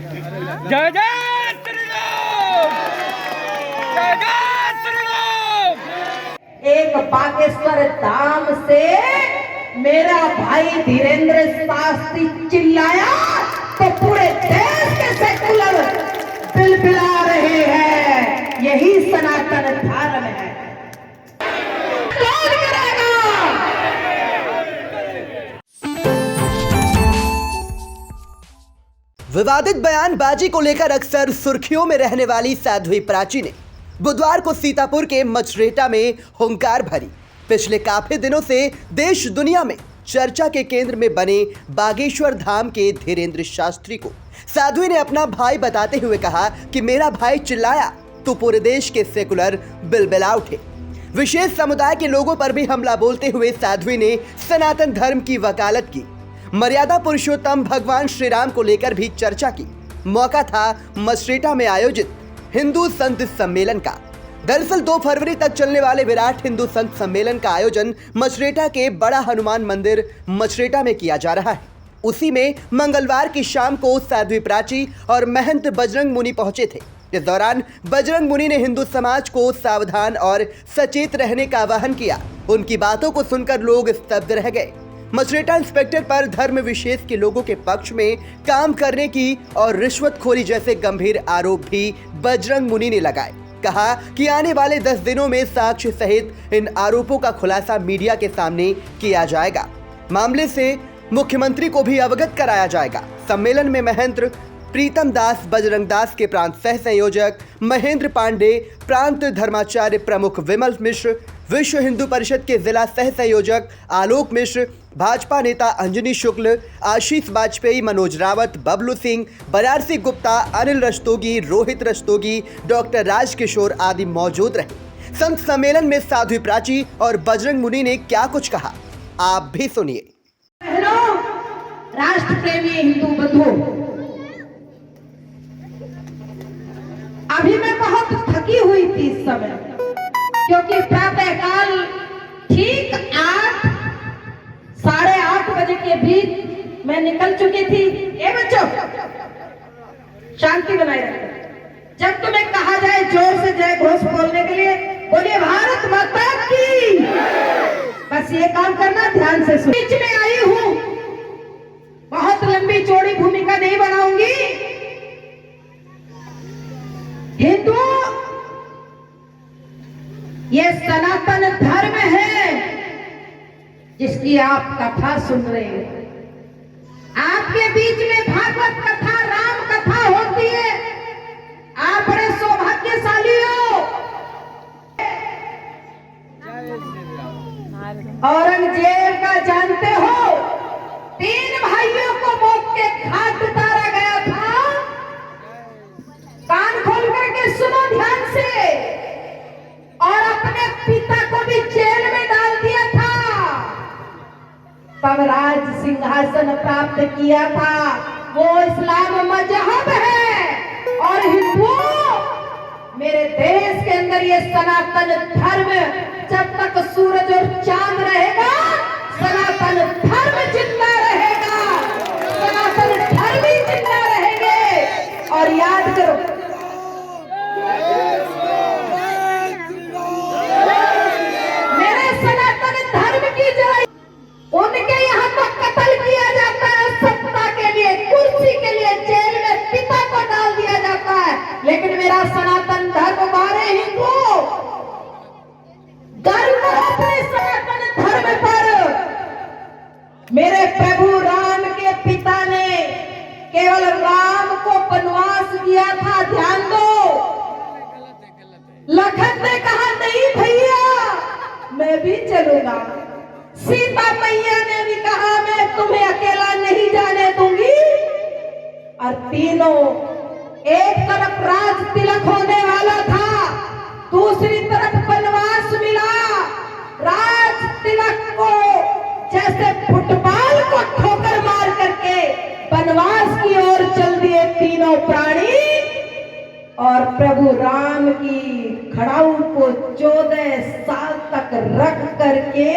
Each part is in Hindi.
जय जय श्री राम, जय जय श्री राम। एक बागेश्वर धाम से मेरा भाई धीरेन्द्र शास्त्री चिल्लाया तो पूरे देश के सेकुलर बिलबिला रहे हैं। यही सनातन धर्म है। कौन करेगा? विवादित बयानबाजी को लेकर अक्सर सुर्खियों में रहने वाली साध्वी प्राची ने बुधवार को सीतापुर के मछरेटा में हुंकार भरी। पिछले काफी दिनों से देश दुनिया में चर्चा के केंद्र में बने बागेश्वर धाम के धीरेन्द्र शास्त्री को साध्वी ने अपना भाई बताते हुए कहा कि मेरा भाई चिल्लाया तो पूरे देश के सेकुलर बिलबिला उठे। विशेष समुदाय के लोगों पर भी हमला बोलते हुए साध्वी ने सनातन धर्म की वकालत की। मर्यादा पुरुषोत्तम भगवान श्री राम को लेकर भी चर्चा की। मौका था मछरेटा में आयोजित हिंदू संत सम्मेलन का। दरअसल 2 फरवरी तक चलने वाले विराट हिंदू संत सम्मेलन का आयोजन मछरेटा के बड़ा हनुमान मंदिर मछरेटा में किया जा रहा है। उसी में मंगलवार की शाम को साध्वी प्राची और महंत बजरंग मुनि पहुंचे थे। इस दौरान बजरंग मुनि ने हिंदू समाज को सावधान और सचेत रहने का आह्वान किया। उनकी बातों को सुनकर लोग स्तब्ध रह गए। मछरेटा इंस्पेक्टर पर धर्म विशेष के लोगों के पक्ष में काम करने की और रिश्वतखोरी जैसे गंभीर आरोप भी बजरंग मुनि ने लगाए। कहा कि आने वाले 10 दिनों में साक्ष्य सहित इन आरोपों का खुलासा मीडिया के सामने किया जाएगा। मामले से मुख्यमंत्री को भी अवगत कराया जाएगा। सम्मेलन में महंत प्रीतम दास बजरंग दास के प्रांत सह संयोजक महेंद्र पांडे, प्रांत धर्माचार्य प्रमुख विमल मिश्र, विश्व हिंदू परिषद के जिला सह संयोजक आलोक मिश्र, भाजपा नेता अंजनी शुक्ल, आशीष वाजपेयी, मनोज रावत, बबलू सिंह, बनारसी गुप्ता, अनिल रस्तोगी, रोहित रस्तोगी, डॉक्टर राजकिशोर आदि मौजूद रहे। संत सम्मेलन में साध्वी प्राची और बजरंग मुनि ने क्या कुछ कहा, आप भी सुनिए। राष्ट्र प्रेमी हिंदू बंधु, अभी मैं बहुत थकी हुई थी इस समय, क्योंकि प्रातःकाल ठीक 8-8:30 बजे के बीच मैं निकल चुकी थी। ए बच्चों, शांति बनाए रखें। जब तुम्हें कहा जाए जोर से जय घोष बोलने के लिए, बोलिए भारत माता की। बस ये काम करना, ध्यान से सुनो। बीच में आई हूं, बहुत लंबी चौड़ी भूमिका नहीं बनाऊंगी। हिंदू ये सनातन धर्म है जिसकी आप कथा सुन रहे हैं। आपके बीच में भागवत कथा, राम कथा होती है। आप बड़े सौभाग्यशाली हो। औरंगजेब का जानते हो, 3 भाइयों को मौत के घाट उतारा गया था। कान खोल करके सुनो ध्यान से। और अपने पिता को भी जेल में डाल दिया था। तब राज सिंहासन प्राप्त किया था। वो इस्लाम मजहब है। और हिंदू, मेरे देश के अंदर ये सनातन धर्म, जब तक सूरज और चांद रहेगा, सनातन धर्म जिंदा रहेगा। सनातन धर्म ही जिंदा रहेंगे। और याद करो, मेरे सनातन धर्म की जड़, उनके यहाँ तो कत्ल किया जाता है सत्ता के लिए, कुर्सी के लिए, जेल में पिता को डाल दिया जाता है। लेकिन मेरा सनातन धर्म मारे हिंदू, गर्व करो अपने सनातन धर्म पर। मेरे प्रभु राम के पिता ने केवल राम को वनवास दिया था, ध्यान दो। लखन ने कहा नहीं भैया, मैं भी चलूंगा। सीता मैया ने भी कहा मैं तुम्हें अकेला नहीं जाने दूंगी। और तीनों, एक तरफ राज तिलक होने वाला था, दूसरी तरफ वनवास मिला। राज तिलक को जैसे फुटबॉल को ठोकर मार करके वनवास की ओर चल दिए तीनों प्राणी। और प्रभु राम की खड़ाऊ को 14 साल तक रख करके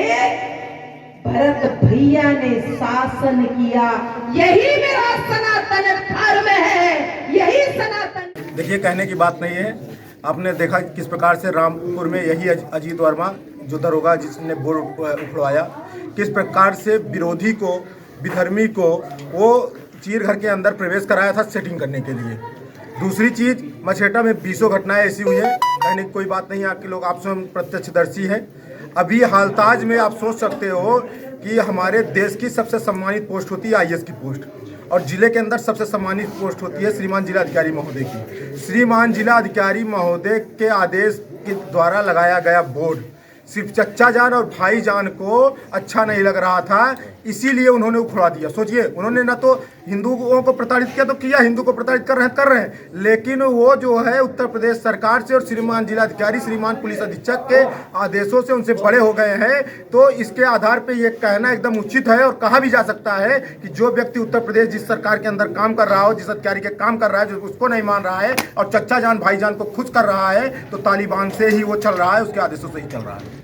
भरत भैया ने शासन किया। यही मेरा सनातन धर्म है। देखिए, कहने की बात नहीं है। आपने देखा किस प्रकार से रामपुर में यही अजीत वर्मा जो दरोगा जिसने बोर्ड उखड़वाया, किस प्रकार से विरोधी को, विधर्मी को वो चीर घर के अंदर प्रवेश कराया था सेटिंग करने के लिए। दूसरी चीज़, मछेटा में 20 घटनाएं ऐसी हुई हैं, कहने की कोई बात नहीं। आपके लोग, आप स्वयं प्रत्यक्षदर्शी हैं। अभी हालताज में आप सोच सकते हो कि हमारे देश की सबसे सम्मानित पोस्ट होती है IAS की पोस्ट, और जिले के अंदर सबसे सम्मानित पोस्ट होती है श्रीमान जिला अधिकारी महोदय की। श्रीमान जिला अधिकारी महोदय के आदेश के द्वारा लगाया गया बोर्ड सिर्फ चच्चा जान और भाई जान को अच्छा नहीं लग रहा था, इसीलिए उन्होंने उखड़ा दिया। सोचिए, उन्होंने ना तो हिंदुओं को प्रताड़ित किया तो किया, हिंदू को प्रताड़ित कर रहे हैं, लेकिन वो जो है उत्तर प्रदेश सरकार से और श्रीमान जिलाधिकारी, श्रीमान पुलिस अधीक्षक के आदेशों से उनसे बड़े हो गए हैं। तो इसके आधार पे ये कहना एकदम उचित है, और कहा भी जा सकता है कि जो व्यक्ति उत्तर प्रदेश जिस सरकार के अंदर काम कर रहा हो, जिस अधिकारी के काम कर रहा है, जो उसको नहीं मान रहा है और चच्चा जान भाई जान को खुश कर रहा है, तो तालिबान से ही वो चल रहा है, उसके आदेशों से ही चल रहा है।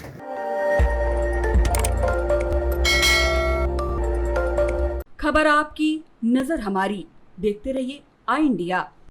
खबर आपकी, नजर हमारी। देखते रहिए आई इंडिया।